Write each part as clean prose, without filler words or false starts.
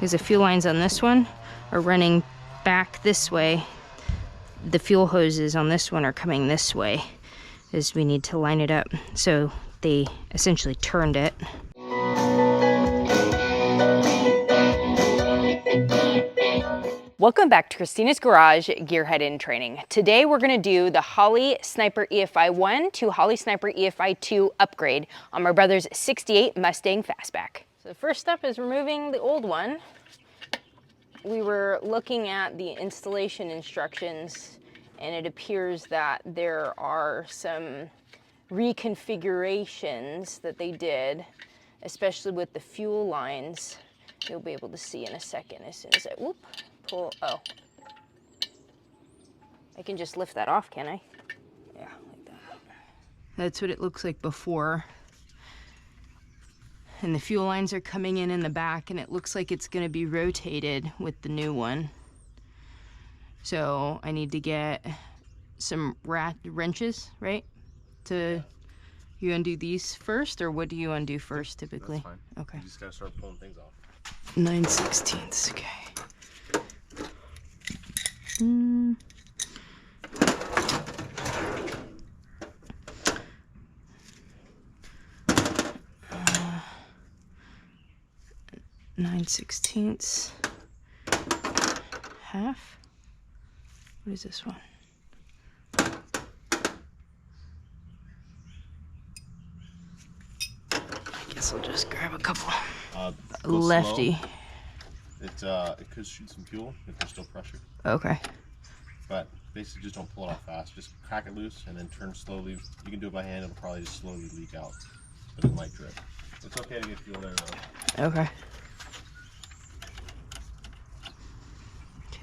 because the fuel lines on this one are running back this way. The fuel hoses on this one are coming this way, as we need to line it up. So they essentially turned it. Welcome back to Christina's Garage Gearhead in Training. Today we're going to do the Holley Sniper EFI 1 to Holley Sniper EFI 2 upgrade on my brother's 68 Mustang Fastback. So the first step is removing the old one. We were looking at the installation instructions and it appears that there are some reconfigurations that they did, especially with the fuel lines. You'll be able to see in a second as soon as I pull. Oh, I can just lift that off, can I? Yeah, like that. That's what it looks like before. And the fuel lines are coming in the back, and it looks like it's going to be rotated with the new one. So I need to get some wrenches, right? You undo these first, or what do you undo first typically? That's fine. Okay. You just gotta start pulling things off. 9/16, okay. 9/16 half. What is this one? I guess I'll just grab a couple. Lefty. Slow. It could shoot some fuel if there's still pressure. Okay. But basically just don't pull it off fast. Just crack it loose and then turn slowly. You can do it by hand. It'll probably just slowly leak out, but it might drip. It's okay to get fuel there though. Okay.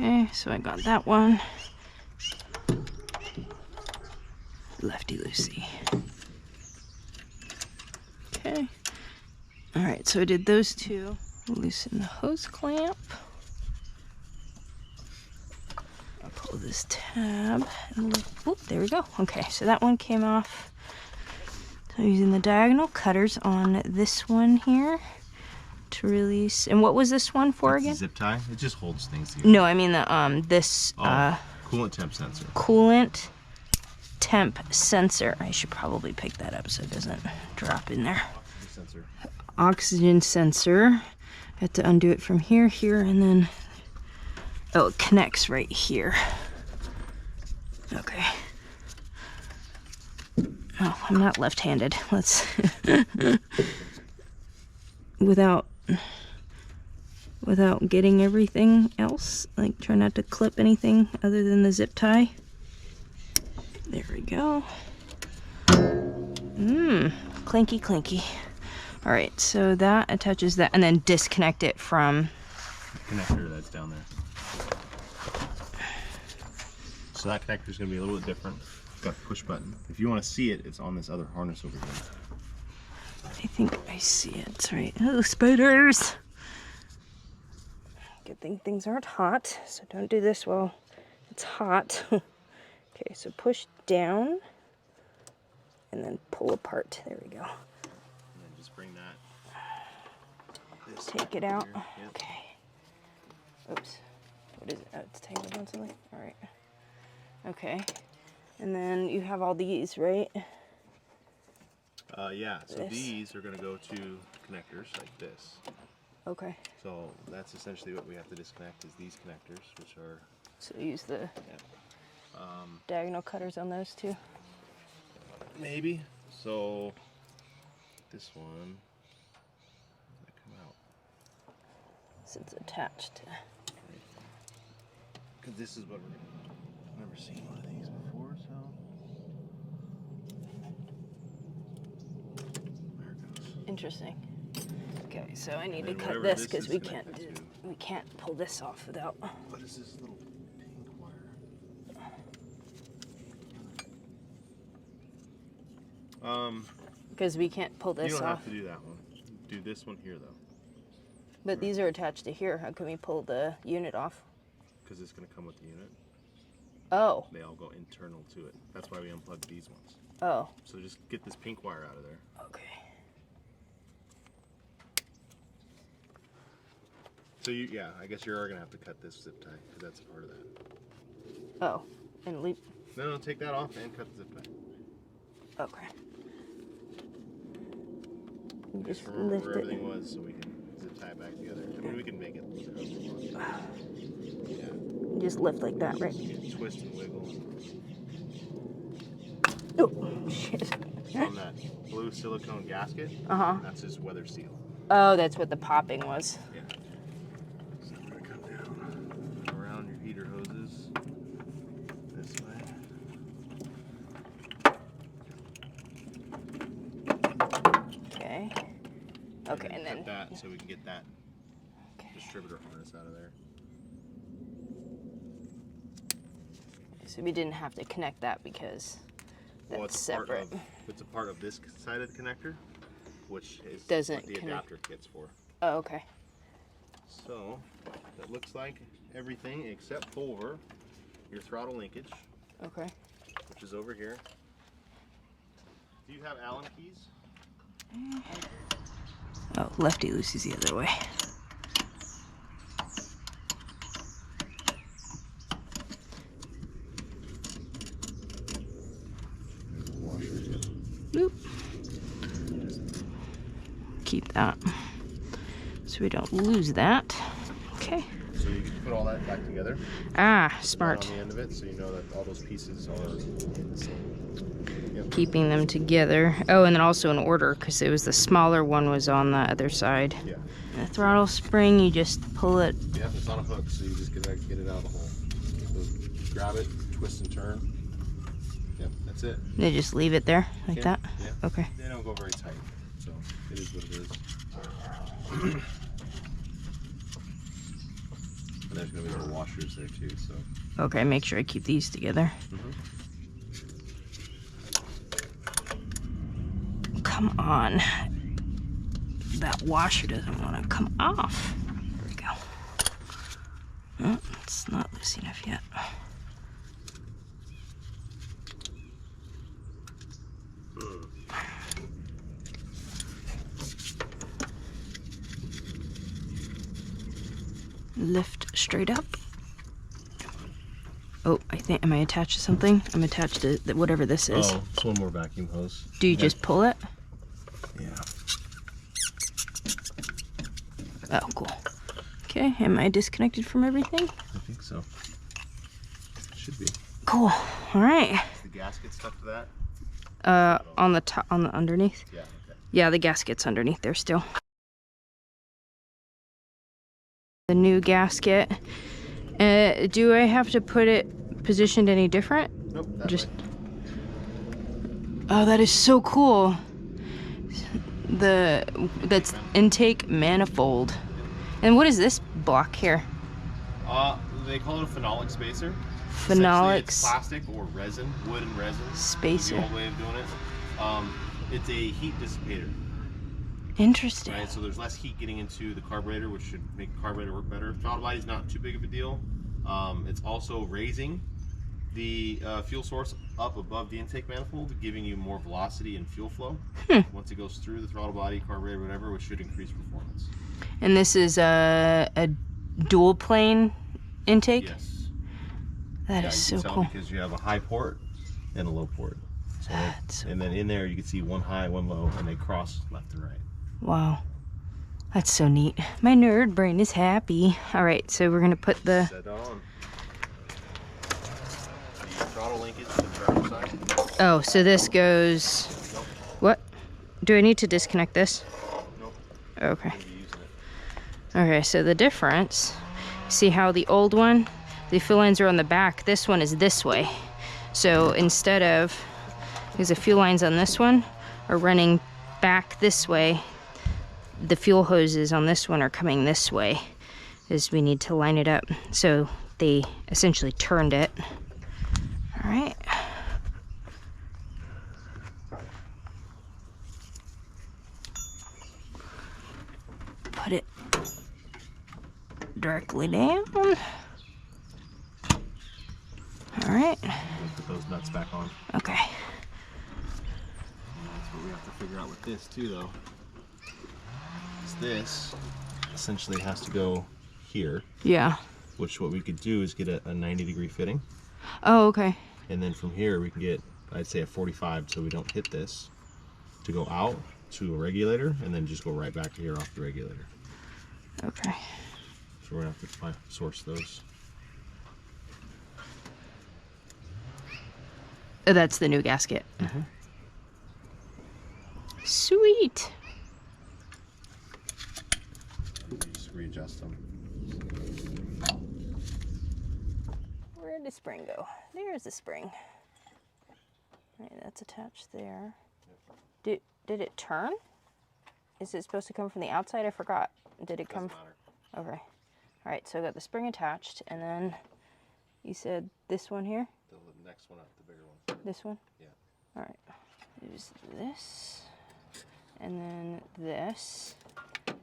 Okay, so I got that one. Lefty loosey. Okay. All right, so I did those two. Loosen the hose clamp. I'll pull this tab and whoop, there we go. Okay, so that one came off. So using the diagonal cutters on this one here to release. And what was this one for again? Zip tie. It just holds things together. No, I mean the this coolant temp sensor. Coolant temp sensor. I should probably pick that up so it doesn't drop in there. Sensor. Oxygen sensor. I have to undo it from here, and then oh, it connects right here. Okay. Oh, I'm not left-handed. Let's without getting everything else, like try not to clip anything other than the zip tie. There we go. Clinky clinky. All right, so that attaches that, and then disconnect it from the connector that's down there. So that connector is going to be a little bit different. It's got the push button. If you want to see it, it's on this other harness over here. I think I see it. It's right. Oh, spiders! Good thing things aren't hot, so don't do this while it's hot. Okay, so push down and then pull apart. There we go. And then just bring that. Take it out. Yep. Okay. Oops. What is it? Oh, it's tangled on something? All right. Okay. And then you have all these, right? Yeah, so these are going to go to connectors like this. Okay. So that's essentially what we have to disconnect is these connectors, which are... So use the diagonal cutters on those too? Maybe. So this one, that come out? Since attached. Because this is what we're going to... I've never seen one of these before, so... There it goes. Interesting. Okay, so I need to cut this because we can't pull this off without. What is this little pink wire? Because we can't pull this off. You don't have to do that one. Do this one here though. But these are attached to here. How can we pull the unit off? Because it's going to come with the unit. Oh. They all go internal to it. That's why we unplugged these ones. Oh. So just get this pink wire out of there. Okay. So yeah, I guess you are gonna have to cut this zip tie because that's a part of that. Oh, and leave. No, take that off and cut the zip tie. Okay. Just remember where everything was so we can zip tie it back together. I mean, we can make it look however we want. Yeah. Just lift like that, right? You can twist and wiggle. Oh, shit. On that blue silicone gasket, that's just weather seal. Oh, that's what the popping was. Yeah. So I'm gonna come down around your heater hoses this way. Okay. Okay, and then cut that so we can get that distributor harness out of there. So we didn't have to connect that because that's separate. It's a part of this side of the connector, which is Doesn't what the adapter kit's for. Oh, okay. So that looks like everything except for your throttle linkage. Okay. Which is over here. Do you have Allen keys? Oh, lefty loose is the other way. Boop. Keep that so we don't lose that. Okay. So you can put all that back together. Ah, smart. On the end of it, so you know that all those pieces are in the same. Yep. Keeping them together. Oh, and then also in order because it was the smaller one was on the other side. Yeah. The throttle spring, you just pull it. Yeah, it's on a hook, so you just get it out of the hole. So grab it, twist and turn. Yep, that's it. They just leave it there like that? Yeah. Okay. They don't go very tight, so it is what it is. And there's going to be little washers there too, so. Okay, make sure I keep these together. Come on. That washer doesn't want to come off. There we go. Oh, it's not loose enough yet. Lift straight up. Oh, I think, am I attached to something? I'm attached to whatever this is. Oh, it's one more vacuum hose. Do you just pull it? Yeah. Oh, cool. Okay, am I disconnected from everything? I think so. Should be. Cool. All right. Is the gasket stuck to that? On the top, on the underneath. Yeah. Okay. Yeah, the gasket's underneath there still. The new gasket. Do I have to put it positioned any different? Nope. Just. Oh, that is so cool. That's intake manifold. And what is this block here? They call it a phenolic spacer. Phenolic it's plastic or resin, wood and resin. Spacer. The old way of doing it. It's a heat dissipator. Interesting. Right, so there's less heat getting into the carburetor, which should make the carburetor work better. Throttle body's not too big of a deal. It's also raising the fuel source up above the intake manifold, giving you more velocity and fuel flow. Once it goes through the throttle body, carburetor, whatever, which should increase performance. And this is a dual plane intake? Yes. That is so cool. Because you have a high port and a low port. So So and then in there you can see one high, one low, and they cross left and right. Wow. That's so neat. My nerd brain is happy. All right, so we're gonna put the... Set on. The throttle linkage to the driver's side. Oh, so this goes... Nope. What? Do I need to disconnect this? Nope. Okay. You're gonna be using it. Okay, so the difference, see how the old one, the fuel lines are on the back, this one is this way. So instead of, because the fuel lines on this one are running back this way, the fuel hoses on this one are coming this way, as we need to line it up. So they essentially turned it. All right. Put it directly down. All right. Put those nuts back on. Okay. That's what we have to figure out with this too, though. This essentially has to go here. Yeah. Which what we could do is get a 90-degree fitting. Oh, okay. And then from here we can get, I'd say, a 45 so we don't hit this, to go out to a regulator and then just go right back to here off the regulator. Okay. So we're gonna have to source those. Oh, that's the new gasket. Sweet. Just readjust them. Where'd the spring go? There's the spring. Right, that's attached there. Did it turn? Is it supposed to come from the outside? I forgot. Did it come? Okay. All right, so I got the spring attached, and then you said this one here? The next one up, the bigger one. This one? Yeah. All right. Use this, and then this,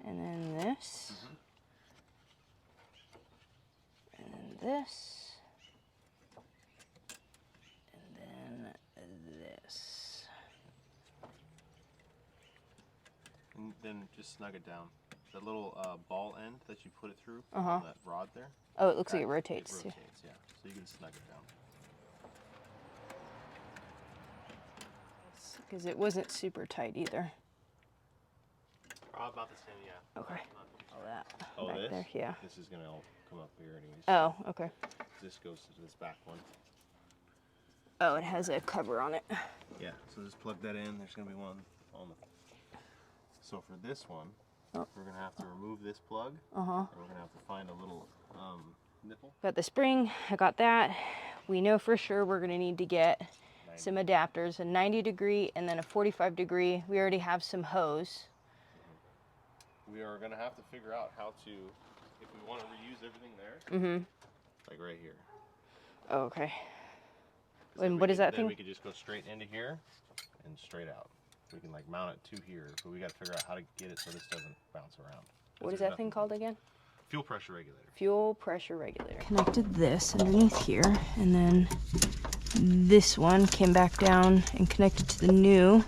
and then this, and then this, and then this. And then just snug it down. The little ball end that you put it through, on that rod there. Oh, it looks like it rotates too. It rotates, yeah. So you can snug it down. Because it wasn't super tight either. About the same, yeah. Okay. All that Oh, back this? there, yeah. This is gonna all come up here anyways. Oh, okay. This goes to this back one. Oh, it has a cover on it. Yeah, so just plug that in. There's gonna be one on the. So for this one, we're gonna have to remove this plug. And we're gonna have to find a little nipple. Got the spring, I got that. We know for sure we're gonna need to get some adapters, a 90-degree and then a 45-degree. We already have some hose. We are gonna have to figure out how to, if we want to reuse everything there, like right here. Oh, okay. And what is that then thing? we could just go straight into here and straight out. We can like mount it to here, but we got to figure out how to get it so this doesn't bounce around. What is that thing called again? Fuel pressure regulator. Fuel pressure regulator. Connected this underneath here, and then this one came back down and connected to the new.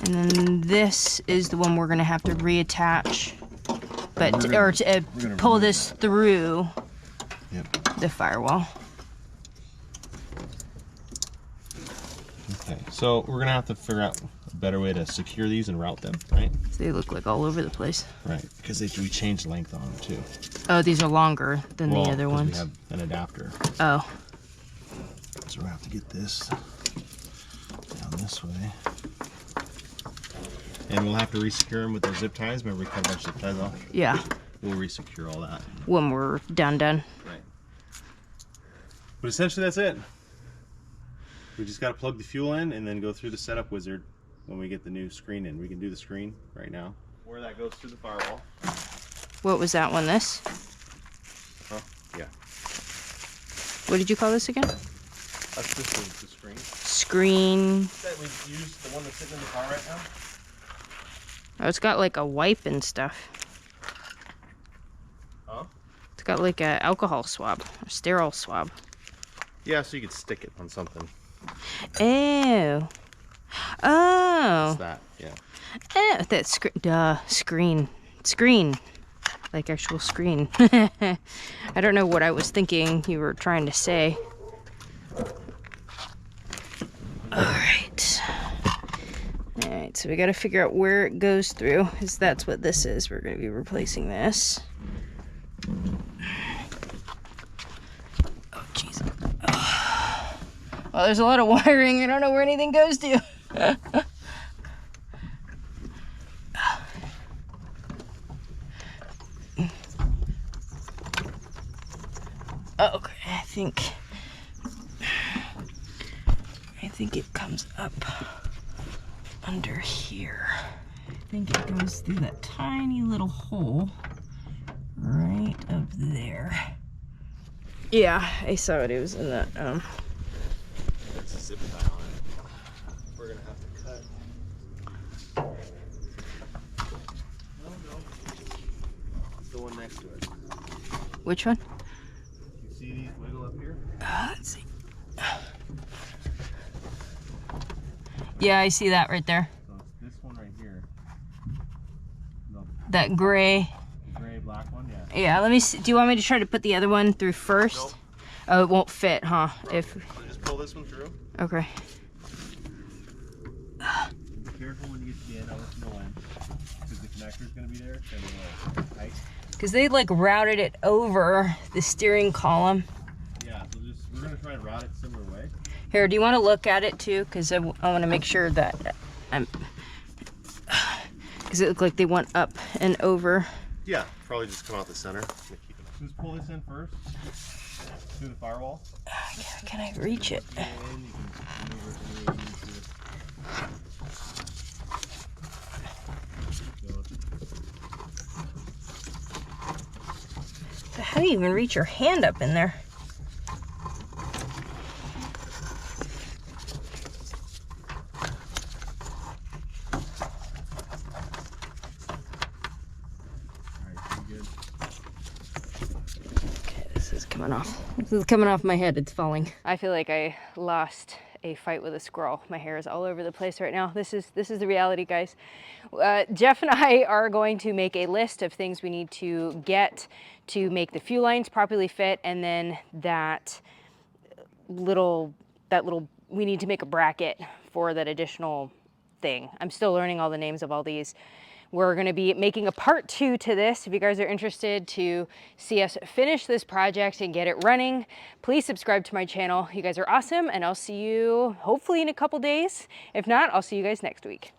And then this is the one we're gonna have to reattach, but pull this through the firewall. Okay, so we're gonna have to figure out a better way to secure these and route them, right? They look like all over the place. Right, because we changed length on them too. Oh, these are longer than the other ones. We have an adapter. Oh. So we have to get this down this way. And we'll have to re-secure them with the zip ties. Remember we cut our zip ties off? Yeah. We'll re-secure all that. When we're done. Right. But essentially that's it. We just got to plug the fuel in and then go through the setup wizard when we get the new screen in. We can do the screen right now. Where that goes through the firewall. What was that one, this? Huh? Yeah. What did you call this again? That's the screen. Screen. That we use, the one that's sitting in the car right now. Oh, it's got like a wipe and stuff. Huh? It's got like a alcohol swab, or sterile swab. Yeah, so you could stick it on something. Oh. Oh. It's that, yeah. Oh, that screen. Screen. Like actual screen. I don't know what I was thinking you were trying to say. Alright. Alright, so we gotta figure out where it goes through, because that's what this is. We're gonna be replacing this. Oh, jeez. Well, there's a lot of wiring. I don't know where anything goes to. Okay, I think it comes up under here. I think it goes through that tiny little hole right up there. Yeah, I saw it. It was in that, That's a zip tie on it. We're gonna have to cut. No. It's the one next to it. Which one? You see these wiggle up here? Let's see. Yeah, I see that right there. So it's this one right here. That gray. Gray black one, yeah. Yeah, let me see. Do you want me to try to put the other one through first? Nope. Oh, it won't fit, huh? If So just pull this one through. okay. Be careful when you get to the end. I'll let you know when, because the connector's going to be there. It's going to be like tight. Because they like routed it over the steering column. Yeah, so we're going to try and route it a similar way. Here, do you want to look at it too? Because I want to make sure that I'm. Because it looked like they went up and over. Yeah, probably just come out the center. Just pull this in first through the firewall. Can I reach it? How do you even reach your hand up in there? Coming off. This is coming off my head. It's falling. I feel like I lost a fight with a squirrel. My hair is all over the place right now. This is the reality, guys. Jeff and I are going to make a list of things we need to get to make the fuel lines properly fit, and then that little we need to make a bracket for that additional thing. I'm still learning all the names of all these. We're going to be making a part 2 to this. If you guys are interested to see us finish this project and get it running, please subscribe to my channel. You guys are awesome, and I'll see you hopefully in a couple days. If not, I'll see you guys next week.